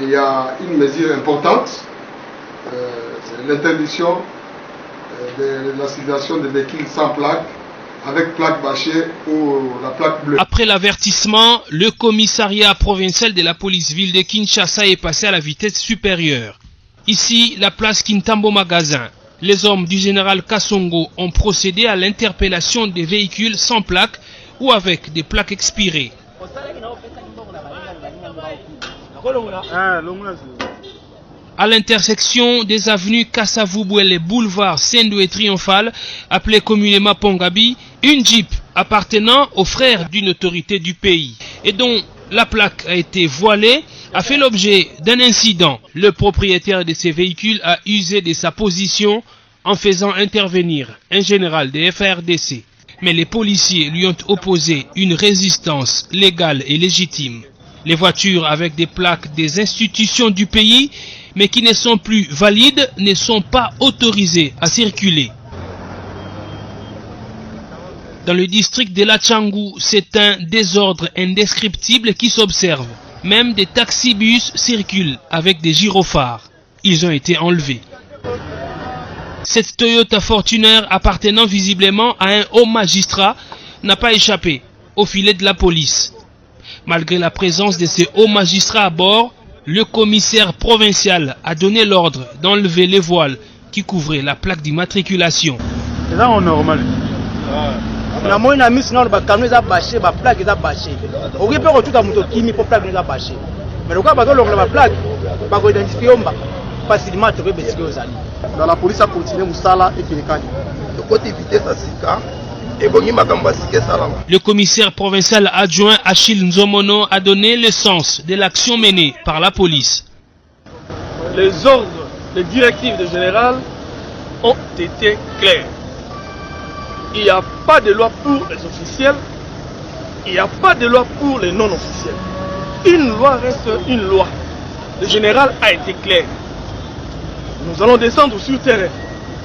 il y a une mesure importante, l'interdiction de la circulation des véhicules sans plaque, avec plaque bâchée ou la plaque bleue. Après l'avertissement, le commissariat provincial de la police ville de Kinshasa est passé à la vitesse supérieure. Ici, la place Kintambo Magasin. Les hommes du général Kassongo ont procédé à l'interpellation des véhicules sans plaque ou avec des plaques expirées. À l'intersection des avenues Kassavubwele et boulevard Sendou et Triomphal, appelé communément Pongabi, une Jeep appartenant aux frères d'une autorité du pays et dont la plaque a été voilée a fait l'objet d'un incident. Le propriétaire de ces véhicules a usé de sa position en faisant intervenir un général des FARDC. Mais les policiers lui ont opposé une résistance légale et légitime. Les voitures avec des plaques des institutions du pays, mais qui ne sont plus valides, ne sont pas autorisées à circuler. Dans le district de Lachangou, c'est un désordre indescriptible qui s'observe. Même des taxibus circulent avec des gyrophares. Ils ont été enlevés. Cette Toyota Fortuner appartenant visiblement à un haut magistrat n'a pas échappé au filet de la police. Malgré la présence de ces hauts magistrats à bord, le commissaire provincial a donné l'ordre d'enlever les voiles qui couvraient la plaque d'immatriculation. C'est ça en normal. Dans la police a continué Moussala et Kinekani. Le commissaire provincial adjoint Achille Nzomono a donné le sens de l'action menée par la police. Les ordres, les directives du général ont été claires. Il n'y a pas de loi pour les officiels, il n'y a pas de loi pour les non-officiels. Une loi reste une loi. Le général a été clair. Nous allons descendre sur terrain.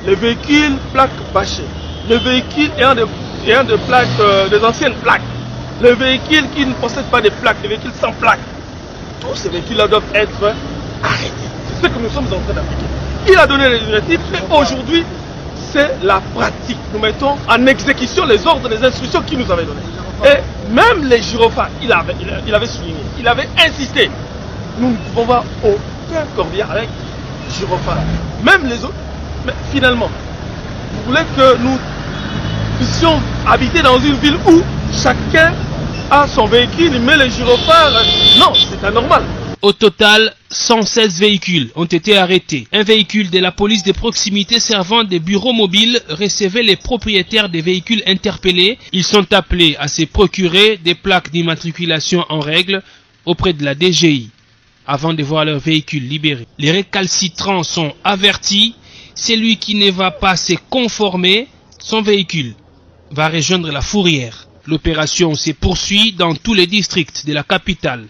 Les véhicules plaques bâchées, les véhicules ayant des plaques, des anciennes plaques, les véhicules qui ne possèdent pas de plaques, les véhicules sans plaques, tous ces véhicules-là doivent être arrêtés. C'est ce que nous sommes en train d'appliquer. Il a donné les directives, mais aujourd'hui, c'est la pratique. Nous mettons en exécution les ordres, les instructions qu'il nous avait données. Et même les gyrophares, il avait souligné, il avait insisté. Nous ne pouvons voir aucun corbillard avec gyrophare. Même les autres. Mais finalement, vous voulez que nous puissions habiter dans une ville où chacun a son véhicule, il met les gyrophares? Non, c'est anormal. Au total, 116 véhicules ont été arrêtés. Un véhicule de la police de proximité servant de bureau mobile recevait les propriétaires des véhicules interpellés. Ils sont appelés à se procurer des plaques d'immatriculation en règle auprès de la DGI avant de voir leur véhicule libéré. Les récalcitrants sont avertis. Celui qui ne va pas se conformer, son véhicule va rejoindre la fourrière. L'opération se poursuit dans tous les districts de la capitale.